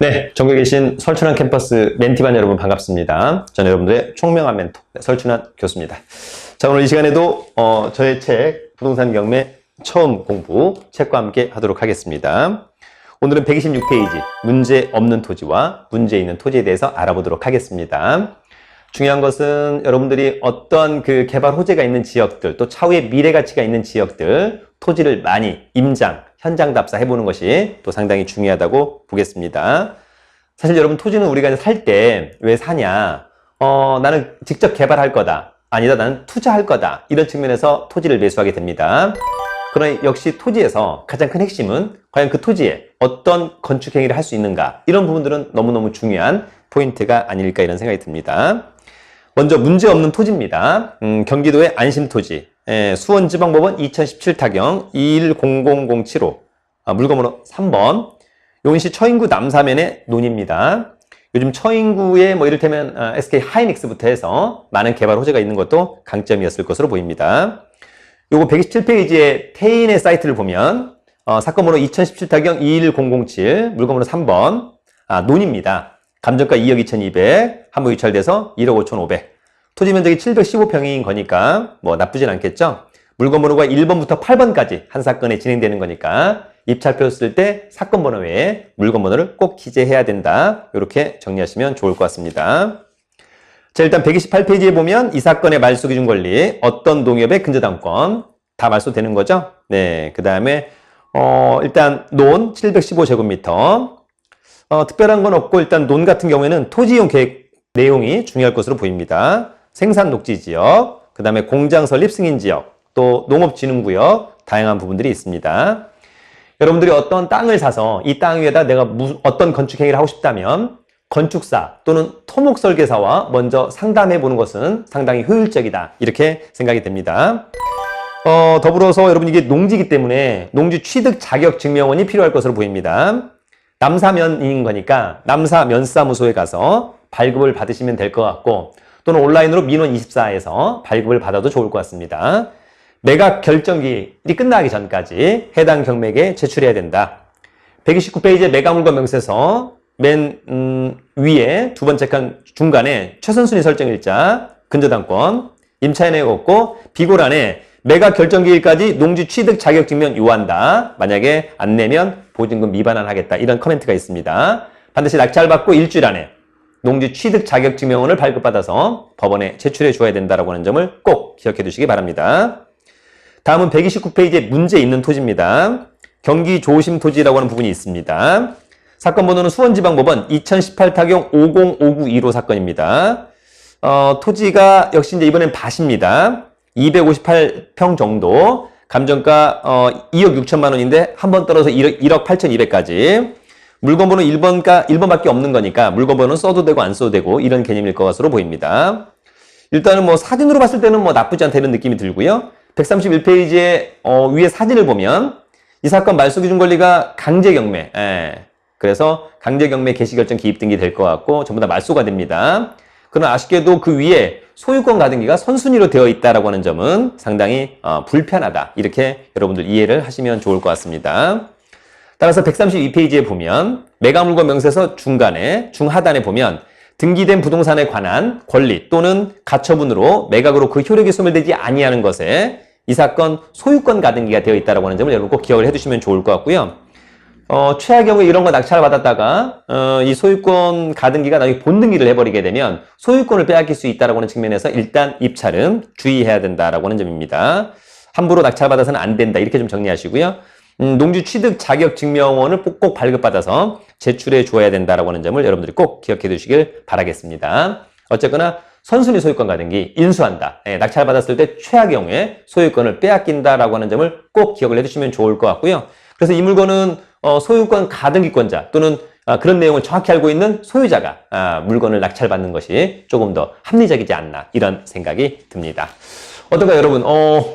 네, 전국에 계신 설춘환 캠퍼스 멘티반 여러분 반갑습니다. 저는 여러분들의 총명한 멘토 설춘환 교수입니다. 자, 오늘 이 시간에도 저의 책 부동산 경매 처음 공부 책과 함께 하도록 하겠습니다. 오늘은 126페이지 문제 없는 토지와 문제 있는 토지에 대해서 알아보도록 하겠습니다. 중요한 것은 여러분들이 어떤 그 개발 호재가 있는 지역들, 또 차후에 미래 가치가 있는 지역들, 토지를 많이 임장, 현장 답사 해보는 것이 또 상당히 중요하다고 보겠습니다. 사실 여러분 토지는 우리가 살 때 왜 사냐? 나는 직접 개발할 거다. 아니다, 나는 투자할 거다. 이런 측면에서 토지를 매수하게 됩니다. 그러나 역시 토지에서 가장 큰 핵심은 과연 그 토지에 어떤 건축 행위를 할 수 있는가? 이런 부분들은 너무너무 중요한 포인트가 아닐까 이런 생각이 듭니다. 먼저 문제 없는 토지입니다. 경기도의 안심토지. 수원지방법원 2017 타경 210007호 물건번호 3번 용인시 처인구 남사면의 논입니다. 요즘 처인구에 뭐 이를테면 SK 하이닉스부터 해서 많은 개발 호재가 있는 것도 강점이었을 것으로 보입니다. 요거 127페이지의 태인의 사이트를 보면 사건번호 2017 타경 21007 물건번호 3번 논입니다. 감정가 2억 2200 한부 유찰돼서 1억 5500 토지 면적이 715평인 거니까 뭐 나쁘진 않겠죠. 물건 번호가 1번부터 8번까지 한 사건에 진행되는 거니까 입찰표 쓸 때 사건 번호 외에 물건 번호를 꼭 기재해야 된다. 이렇게 정리하시면 좋을 것 같습니다. 자, 일단 128페이지에 보면 이 사건의 말소 기준 권리, 어떤 농협의 근저당권 다 말소되는 거죠. 네, 그 다음에 일단 논 715제곱미터 특별한 건 없고 일단 논 같은 경우에는 토지이용 계획 내용이 중요할 것으로 보입니다. 생산 녹지 지역, 그 다음에 공장 설립 승인 지역, 또 농업진흥구역, 다양한 부분들이 있습니다. 여러분들이 어떤 땅을 사서 이 땅 위에다 내가 어떤 건축 행위를 하고 싶다면 건축사 또는 토목 설계사와 먼저 상담해 보는 것은 상당히 효율적이다. 이렇게 생각이 됩니다. 더불어서 여러분 이게 농지이기 때문에 농지 취득 자격 증명원이 필요할 것으로 보입니다. 남사면인 거니까 남사면사무소에 가서 발급을 받으시면 될 것 같고 또는 온라인으로 민원24에서 발급을 받아도 좋을 것 같습니다. 매각 결정기일이 끝나기 전까지 해당 경매에 제출해야 된다. 129페이지의 매각물건 명세서 맨 위에 두 번째 칸 중간에 최선순위 설정일자, 근저당권, 임차인에게 없고 비고란에 매각 결정기일까지 농지 취득 자격증명 요한다. 만약에 안 내면 보증금 미반환 하겠다. 이런 커멘트가 있습니다. 반드시 낙찰받고 일주일 안에 농지 취득 자격증명원을 발급받아서 법원에 제출해 줘야 된다라고 하는 점을 꼭 기억해 두시기 바랍니다. 다음은 129페이지에 문제 있는 토지입니다. 경기 조심 토지라고 하는 부분이 있습니다. 사건 번호는 수원지방법원 2018 타경 50592호 사건입니다. 토지가 역시 이제 이번엔 밭입니다. 258평 정도, 감정가 2억 6천만 원인데 한 번 떨어서 1억 8,200까지. 물건 번호 1번밖에 없는 거니까 물건 번호는 써도 되고 안 써도 되고 이런 개념일 것으로 보입니다. 일단은 뭐 사진으로 봤을 때는 뭐 나쁘지 않다 이런 느낌이 들고요. 131페이지에 위에 사진을 보면 이 사건 말소 기준 권리가 강제 경매. 그래서 강제 경매 개시 결정 기입 등기 될 것 같고 전부 다 말소가 됩니다. 그러나 아쉽게도 그 위에 소유권 가등기가 선순위로 되어 있다라고 하는 점은 상당히 불편하다. 이렇게 여러분들 이해를 하시면 좋을 것 같습니다. 따라서 132페이지에 보면 매각물건 명세서 중간에 중하단에 보면 등기된 부동산에 관한 권리 또는 가처분으로 매각으로 그 효력이 소멸되지 아니하는 것에 이 사건 소유권 가등기가 되어 있다고 하는 점을 여러분 꼭 기억을 해두시면 좋을 것 같고요. 최악의 경우에 이런 거 낙찰을 받았다가 이 소유권 가등기가 나중에 본등기를 해버리게 되면 소유권을 빼앗길 수 있다고 하는 측면에서 일단 입찰은 주의해야 된다라고 하는 점입니다. 함부로 낙찰받아서는 안 된다. 이렇게 좀 정리하시고요. 농지 취득 자격 증명원을 꼭 발급받아서 제출해 주어야 된다라고 하는 점을 여러분들이 꼭 기억해 두시길 바라겠습니다. 어쨌거나 선순위 소유권 가등기 인수한다. 낙찰받았을 때 최악의 경우에 소유권을 빼앗긴다라고 하는 점을 꼭 기억을 해두시면 좋을 것 같고요. 그래서 이 물건은 소유권 가등기권자 또는 그런 내용을 정확히 알고 있는 소유자가 물건을 낙찰받는 것이 조금 더 합리적이지 않나 이런 생각이 듭니다. 어떤가요, 여러분?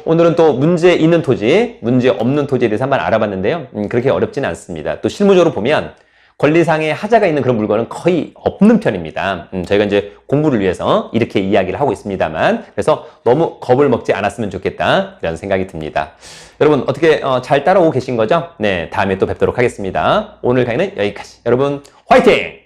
오늘은 또 문제 있는 토지, 문제 없는 토지에 대해서 한번 알아봤는데요. 그렇게 어렵지는 않습니다. 또 실무적으로 보면 권리상의 하자가 있는 그런 물건은 거의 없는 편입니다. 저희가 이제 공부를 위해서 이렇게 이야기를 하고 있습니다만, 그래서 너무 겁을 먹지 않았으면 좋겠다, 이런 생각이 듭니다. 여러분, 어떻게 잘 따라오고 계신 거죠? 네, 다음에 또 뵙도록 하겠습니다. 오늘 강의는 여기까지. 여러분, 화이팅!